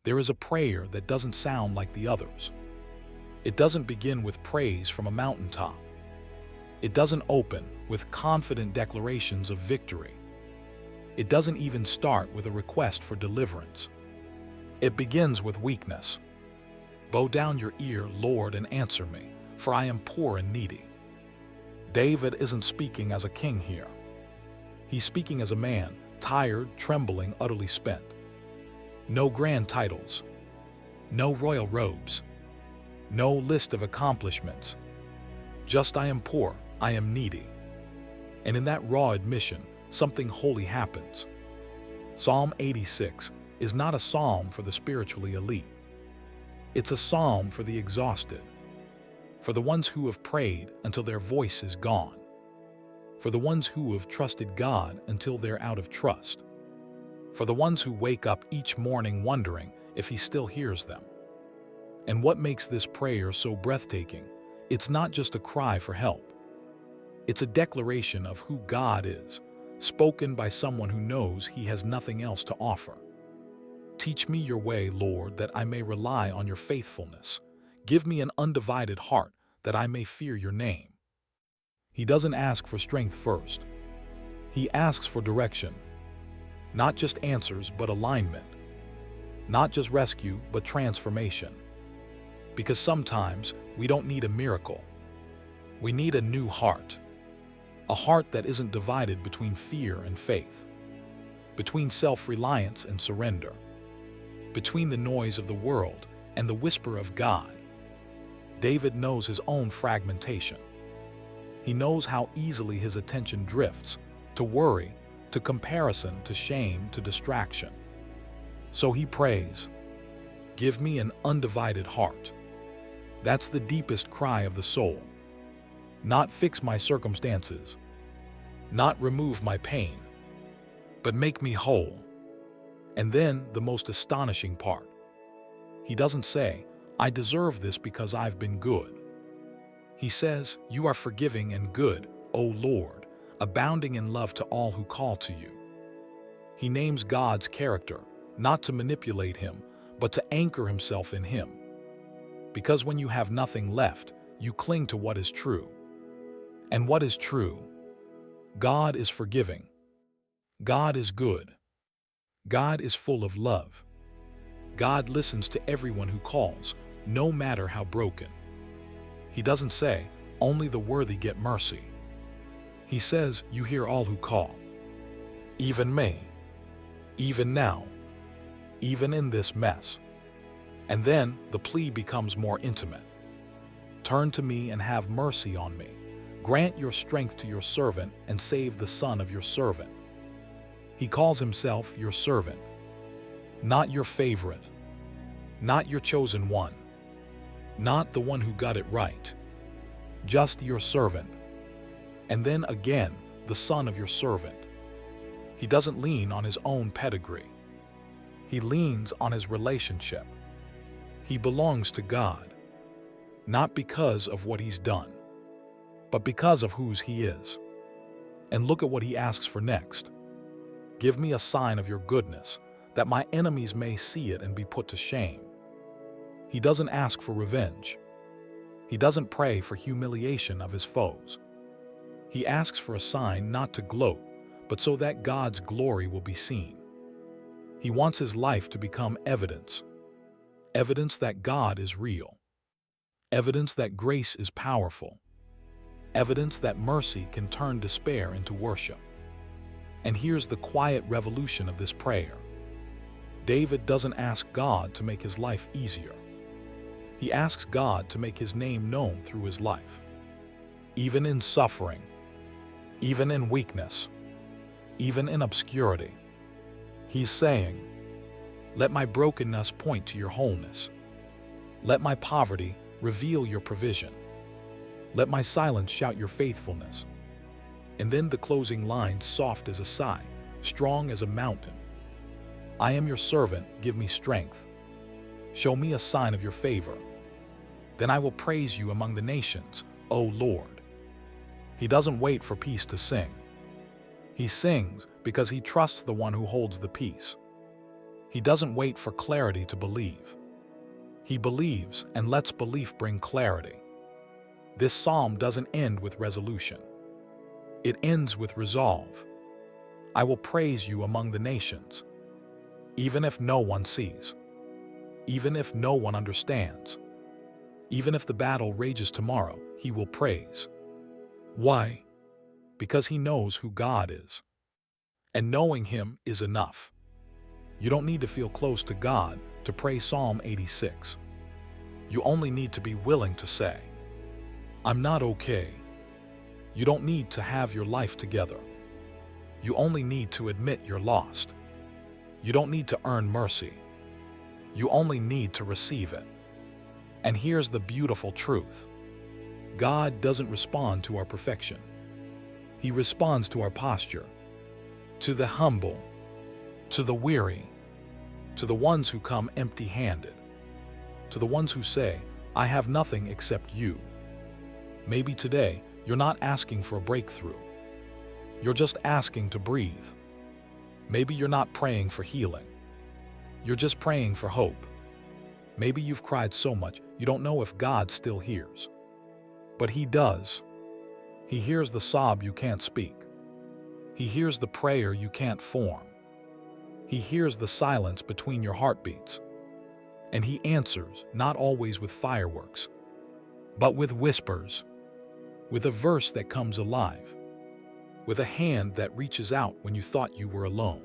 There is a prayer that doesn't sound like the others. It doesn't begin with praise from a mountaintop. It doesn't open with confident declarations of victory. It doesn't even start with a request for deliverance. It begins with weakness. Bow down your ear, Lord, and answer me, for I am poor and needy. David isn't speaking as a king here. He's speaking as a man, tired, trembling, utterly spent. No grand titles, no royal robes, no list of accomplishments. Just I am poor, I am needy. And in that raw admission, something holy happens. Psalm 86 is not a psalm for the spiritually elite. It's a psalm for the exhausted, for the ones who have prayed until their voice is gone, for the ones who have trusted God until they're out of trust, for the ones who wake up each morning wondering if He still hears them. And what makes this prayer so breathtaking? It's not just a cry for help. It's a declaration of who God is, spoken by someone who knows he has nothing else to offer. Teach me your way, Lord, that I may rely on your faithfulness. Give me an undivided heart, that I may fear your name. He doesn't ask for strength first. He asks for direction. Not just answers, but alignment. Not just rescue, but transformation. Because sometimes we don't need a miracle. We need a new heart. A heart that isn't divided between fear and faith, between self-reliance and surrender, between the noise of the world and the whisper of God. David knows his own fragmentation. He knows how easily his attention drifts to worry, to comparison, to shame, to distraction. So he prays, "Give me an undivided heart." That's the deepest cry of the soul. Not fix my circumstances, not remove my pain, but make me whole. And then the most astonishing part. He doesn't say, "I deserve this because I've been good." He says, "You are forgiving and good, O Lord, abounding in love to all who call to you." He names God's character, not to manipulate Him, but to anchor himself in Him. Because when you have nothing left, you cling to what is true. And what is true? God is forgiving. God is good. God is full of love. God listens to everyone who calls, no matter how broken. He doesn't say, "Only the worthy get mercy." He says, "You hear all who call." Even me. Even now. Even in this mess. And then the plea becomes more intimate. "Turn to me and have mercy on me. Grant your strength to your servant and save the son of your servant." He calls himself your servant, not your favorite, not your chosen one, not the one who got it right, just your servant. And then again, the son of your servant. He doesn't lean on his own pedigree. He leans on his relationship. He belongs to God, not because of what he's done, but because of whose he is. And look at what he asks for next. "Give me a sign of your goodness, that my enemies may see it and be put to shame." He doesn't ask for revenge. He doesn't pray for humiliation of his foes. He asks for a sign not to gloat, but so that God's glory will be seen. He wants his life to become evidence. Evidence that God is real. Evidence that grace is powerful. Evidence that mercy can turn despair into worship. And here's the quiet revolution of this prayer. David doesn't ask God to make his life easier. He asks God to make his name known through his life. Even in suffering, even in weakness, even in obscurity. He's saying, "Let my brokenness point to your wholeness. Let my poverty reveal your provision. Let my silence shout your faithfulness." And then the closing line, soft as a sigh, strong as a mountain. "I am your servant, give me strength. Show me a sign of your favor. Then I will praise you among the nations, O Lord." He doesn't wait for peace to sing. He sings because he trusts the one who holds the peace. He doesn't wait for clarity to believe. He believes and lets belief bring clarity. This psalm doesn't end with resolution. It ends with resolve. I will praise you among the nations, even if no one sees, even if no one understands, even if the battle rages tomorrow, he will praise. Why? Because he knows who God is. And knowing him is enough. You don't need to feel close to God to pray Psalm 86. You only need to be willing to say, I'm not okay. You don't need to have your life together. You only need to admit you're lost. You don't need to earn mercy. You only need to receive it. And here's the beautiful truth. God doesn't respond to our perfection. He responds to our posture, to the humble, to the weary, to the ones who come empty-handed, to the ones who say, I have nothing except you. Maybe today you're not asking for a breakthrough. You're just asking to breathe. Maybe you're not praying for healing. You're just praying for hope. Maybe you've cried so much you don't know if God still hears. But he does. He hears the sob you can't speak. He hears the prayer you can't form. He hears the silence between your heartbeats. And he answers, not always with fireworks, but with whispers, with a verse that comes alive, with a hand that reaches out when you thought you were alone,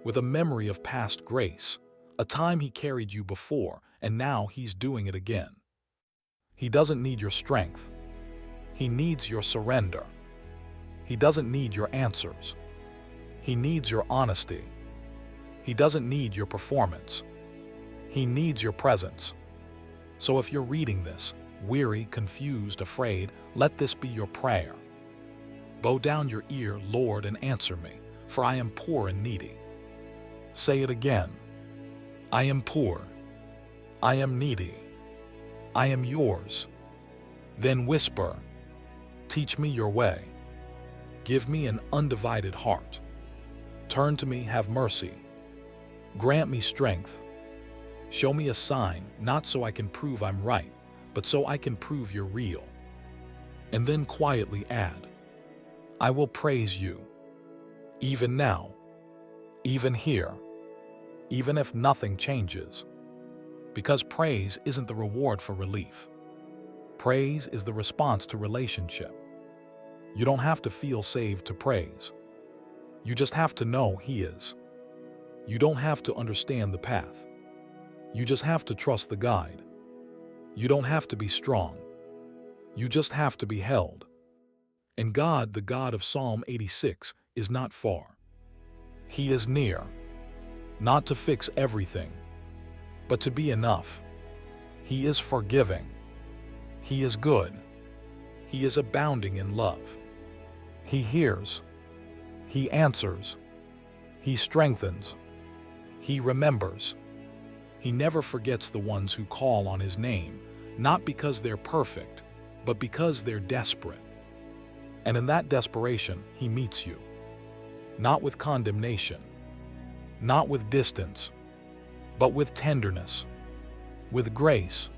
with a memory of past grace, a time he carried you before, and now he's doing it again. He doesn't need your strength. He needs your surrender. He doesn't need your answers. He needs your honesty. He doesn't need your performance. He needs your presence. So if you're reading this, weary, confused, afraid, let this be your prayer. Bow down your ear, Lord, and answer me, for I am poor and needy. Say it again. I am poor. I am needy. I am yours. Then whisper, teach me your way. Give me an undivided heart. Turn to me, have mercy. Grant me strength. Show me a sign, not so I can prove I'm right, but so I can prove you're real. And then quietly add, I will praise you, even now, even here, even if nothing changes. Because praise isn't the reward for relief. Praise is the response to relationship. You don't have to feel saved to praise. You just have to know he is. You don't have to understand the path. You just have to trust the guide. You don't have to be strong. You just have to be held. And God, the God of Psalm 86, is not far. He is near, not to fix everything, but to be enough. He is forgiving. He is good. He is abounding in love. He hears. He answers. He strengthens. He remembers. He never forgets the ones who call on his name, not because they're perfect, but because they're desperate. And in that desperation, he meets you. Not with condemnation, not with distance, but with tenderness, with grace,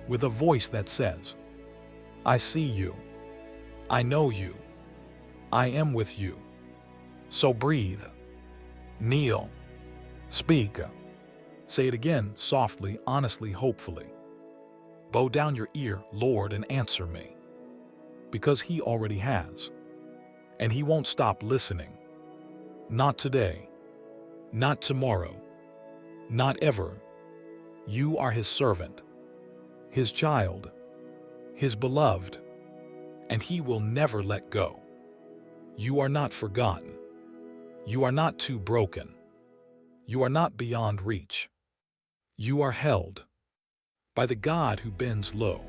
with a voice that says, I see you. I know you. I am with you. So breathe. Kneel. Speak. Say it again, softly, honestly, hopefully. Bow down your ear, Lord, and answer me. Because he already has. And he won't stop listening. Not today. Not tomorrow. Not ever. You are his servant, his child, his beloved, and he will never let go. You are not forgotten. You are not too broken. You are not beyond reach. You are held by the God who bends low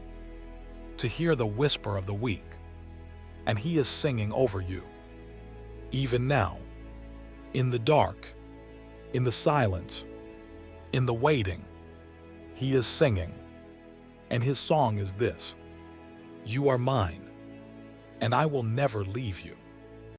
to hear the whisper of the weak, and he is singing over you. Even now, in the dark, in the silence, in the waiting, he is singing, and his song is this: You are mine, and I will never leave you.